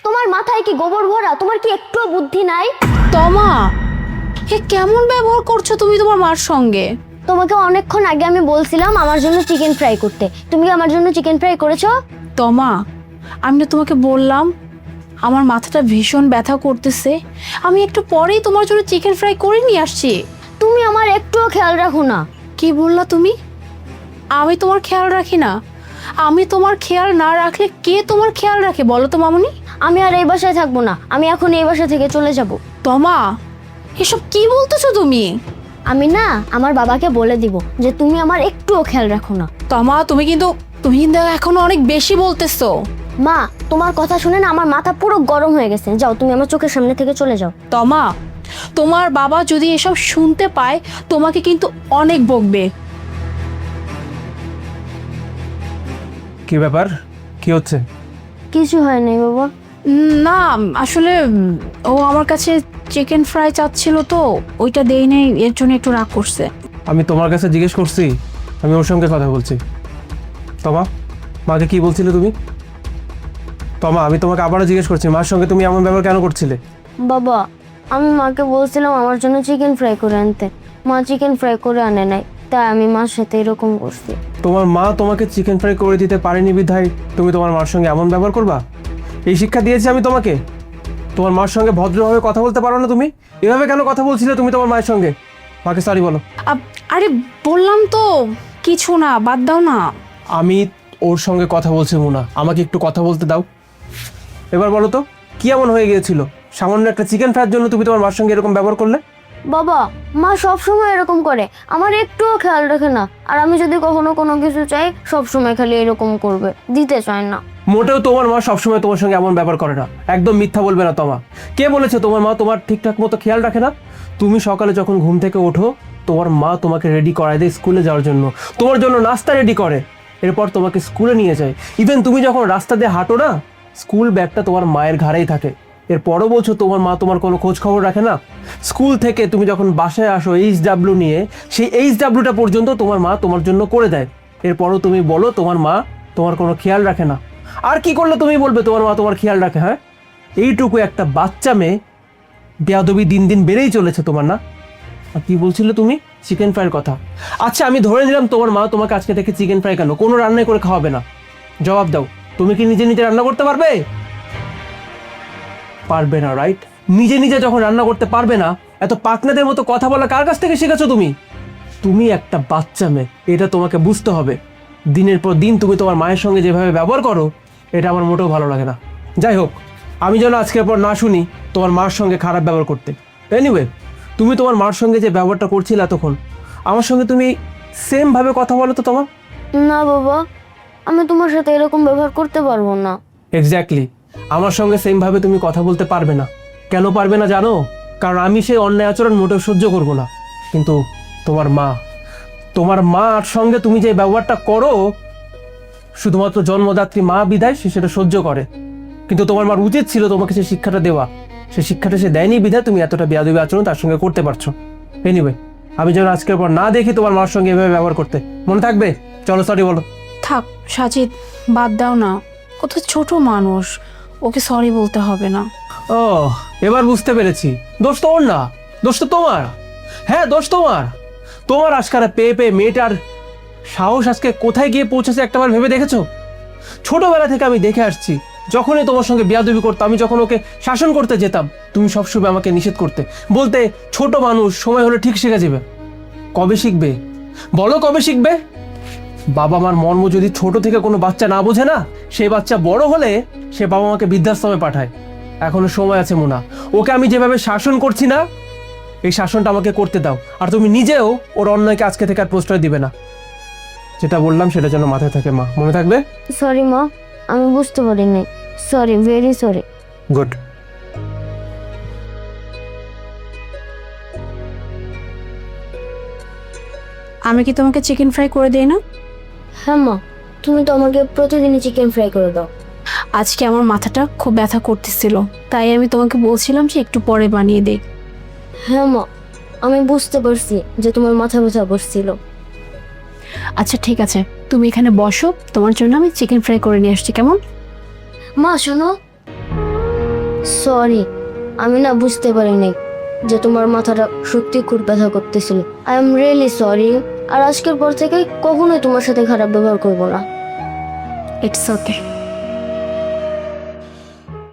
তোমার মাথায় কি গোবর ভরা? তোমার কি একটু বুদ্ধি নাই? তমা, এ কেমন ব্যবহার করছো তুমি তোমার মার সঙ্গে? তোমাকে অনেকক্ষণ আগে আমি বলছিলাম আমার জন্য চিকেন ফ্রাই করতে, তুমি কি আমার জন্য চিকেন ফ্রাই করেছো? তমা, আমি না তোমাকে বললাম আমার মাথাটা ভীষণ ব্যথা করতেছে, আমি একটু পরেই তোমার জন্য চিকেন ফ্রাই করে নিয়ে আসছি। তুমি আমার একটুও খেয়াল রাখো না। কি বললা তুমি? আমি তোমার খেয়াল রাখি না? আমি তোমার খেয়াল না রাখলে কে তোমার খেয়াল রাখে বলো তো মামুনি? আমি আর এই বাসায় থাকবো না, আমি এখন এই বাসা থেকে চলে যাব। তমা, এসব কি বলতেছো তুমি? আমি না আমার বাবাকে বলে দিব যে তুমি আমার একটুও খেয়াল রাখো না। তমা, তুমি কিন্তু এখনো অনেক বেশি বলতেছো। মা, তোমার কথা শুনে না আমার মাথা পুরো গরম হয়ে গেছে। যাও, তুমি আমার চোখের সামনে থেকে চলে যাও। তমা, তোমার বাবা যদি এসব শুনতে পায় তোমাকে কিন্তু অনেক বকবে। কি ব্যাপার, কি হচ্ছে? কিছু হয় নাই বাবা। না, আসলে ও আমার কাছে চিকেন ফ্রাই চাচ্ছিল তো ওইটা দেই নাই, এর জন্য একটু রাগ করছে। আমি তোমার কাছে জিজ্ঞেস করছি, আমি ওর সঙ্গে কথা বলছি। তমা, মাকে কি বলছিলে তুমি? তমা, আমি তোমাকে আবারও জিজ্ঞেস করছি, মার সঙ্গে তুমি এমন ব্যবহার কেন করছিলে? বাবা, আমি মাকে বলছিলাম আমার জন্য চিকেন ফ্রাই করে আনতে, মা চিকেন ফ্রাই করে আনে নাই, তাই আমি মার সাথে এরকম করছি। তোমার মা তোমাকে চিকেন ফ্রাই করে দিতে পারেনি বিধায় তুমি তোমার মার সঙ্গে এমন ব্যবহার করবা? এই শিক্ষা দিয়েছি আমি তোমাকে? তোমার মার সঙ্গে ভদ্রভাবে কথা বলতে পারো না তুমি? এভাবে কেন কথা বলছিলে তুমি তোমার মায়ের সঙ্গে? মাকে সরি বলো। আরে বললাম তো কিছু না, বাদ দাও না। আমি ওর সঙ্গে কথা বলছি মুনা, আমাকে একটু কথা বলতে দাও। এবার বলো তো, কি এমন হয়ে গিয়েছিল সামান্য একটা চিকেন ফ্রাইয়ের জন্য তুমি তোমার মার সঙ্গে এরকম ব্যবহার করলে? বাবা, মা সব সময় এরকম করে, আমার একটুও খেয়াল রাখে না। আর আমি যদি কখনো কোনো কিছু চাই সব সময় খালি এরকম করবে, দিতে চায় না। মোটেও তোমার মা সবসময় তোমার সঙ্গে এমন ব্যবহার করে না, একদম মিথ্যা বলবে না তোমা। কে বলেছে তোমার মা তোমার ঠিকঠাক মতো খেয়াল রাখে না? তুমি সকালে যখন ঘুম থেকে ওঠো তোমার মা তোমাকে রেডি করায় দেয় স্কুলে যাওয়ার জন্য, তোমার জন্য নাস্তা রেডি করে, এরপর তোমাকে স্কুলে নিয়ে যায়। ইভেন তুমি যখন রাস্তা দিয়ে হাঁটো না, স্কুল ব্যাগটা তোমার মায়ের ঘাড়েই থাকে। এরপরও বলছো তোমার মা তোমার কোনো খোঁজ খবর রাখে না? স্কুল থেকে তুমি যখন বাসায় আসো HW নিয়ে, সেই HWটা পর্যন্ত তোমার মা তোমার জন্য করে দেয়। এরপরও তুমি বলো তোমার মা তোমার কোনো খেয়াল রাখে না। আর কি করলে তুমি বলবে তোমার মা তোমার খেয়াল রাখে? হ্যাঁ, এইটুকু একটা বাচ্চা মেয়ে, বেয়াদবি দিন দিন বেড়েই চলেছে তোমার, না? আর কি বলছিলে তুমি? চিকেন ফ্রাইয়ের কথা। আচ্ছা, আমি ধরে নিলাম তোমার মা তোমাকে আজকে থেকে চিকেন ফ্রাই কেন কোনো রান্নাই করে খাওয়াবে না। জবাব দাও, তুমি কি নিজে নিজে রান্না করতে পারবে? পারবে না, রাইট? নিজে নিজে যখন রান্না করতে পারবে না, এত পাকনাদের মতো কথা বলা কার কাছ থেকে শিখেছো তুমি? তুমি একটা বাচ্চা মেয়ে, এটা তোমাকে বুঝতে হবে। দিনের পর দিন তুমি তোমার মায়ের সঙ্গে যেভাবে ব্যবহার করো, এটা আমার মোটেও ভালো লাগে না। যাই হোক, আমি যেন আজকের পর না শুনি তোমার মার সঙ্গে খারাপ ব্যবহার করতে। এনিওয়ে, তুমি তোমার মার সঙ্গে যে ব্যবহারটা করছিলে এতক্ষণ, আমার সঙ্গে তুমি সেম ভাবে কথা বলো তো তোমার। না বাবা, আমি তোমার সাথে এরকম ব্যবহার করতে পারবো না। এক্স্যাক্টলি, আমার সঙ্গে সেম ভাবে তুমি কথা বলতে পারবে না। কেন পারবে না জানো? কারণ আমি সেই অন্যায় আচরণ মোটেও সহ্য করব না। কিন্তু তোমার মার সঙ্গে তুমি যে ব্যবহারটা করো, শুধুমাত্র জন্মদাত্রী মা বিদায় সে সেটা সহ্য করে। কিন্তু তোমার মার উচিত ছিল তোমাকে সেই শিক্ষাটা দেওয়া। সেই শিক্ষাটা সে দেয়নি বিধায় তুমি এতটা বেয়াদবি আচরণ তার সঙ্গে করতে পারছো। এনিওয়ে, আমি যেন আজকের পর না দেখি তোমার মার সঙ্গে এভাবে ব্যবহার করতে। মনে থাকবে? চলো সরি বলো। থাক সাজিদ, বাদ দাও না, ও তো ছোট মানুষ, ওকে সরি বলতে হবে না। ও, এবার বুঝতে পেরেছি, দোষ তো ওর না, দোষ তো তোমার। হ্যাঁ, দোষ তোমার। তোমার আজকারা পেয়ে পেয়ে মেয়েটার সাহস আজকে কোথায় গিয়ে পৌঁছেছে একটাবার ভেবে দেখেছো? ছোটবেলা থেকে আমি দেখে আসছি, যখনই তোমার সঙ্গে বেয়াদবি করতো, আমি যখন ওকে শাসন করতে যেতাম, তুমি সবসময় আমাকে নিষেধ করতে, বলতে ছোট মানুষ, সময় হলে ঠিক শিখে যাবে। কবে শিখবে বলো, কবে শিখবে? বাবা মার মর্ম যদি ছোট থেকে কোনো বাচ্চা না বোঝে না, সেই বাচ্চা বড় হলে সে বাবা মাকে বৃদ্ধাশ্রমে পাঠায়। এখনো সময় আছে মোনা, ওকে আমি যেভাবে শাসন করছি না, এই শাসনটা আমাকে করতে দাও। আর তুমি নিজেও ওর অন্যায়কে আজকে থেকে আর প্রশ্রয় দিবে না। যেটা বললাম সেটা যেন মাথায় থাকে মা, মনে থাকবে? সরি মা, আমি বুঝতে পারিনি। Sorry, very sorry. গুড। আমি কি তোমাকে চিকেন ফ্রাই করে দেই না? হ্যাঁ মা, তুমি তো আমাকে প্রতিদিনই চিকেন ফ্রাই করে দাও। আজকে আমার মাথাটা খুব ব্যথা করতেছিল, তাই আমি তোমাকে বলছিলাম যে একটু পরে বানিয়ে দেই। হ্যাঁ মা, আমি বুঝতে পারছি যে তোমার মাথা ব্যথা করছিল। আচ্ছা ঠিক আছে, তুমি এখানে বসো, তোমার জন্য আমি চিকেন ফ্রাই করে নিয়ে আসছি, কেমন? মা শোনো, সরি, আমি না বুঝতে পারিনি যে তোমার মাথাটা সত্যি খুব ব্যথা করতেছিল। I am really sorry. আর আজকের পর থেকে কখনোই তোমার সাথে খারাপ ব্যবহার করবো না। It's okay.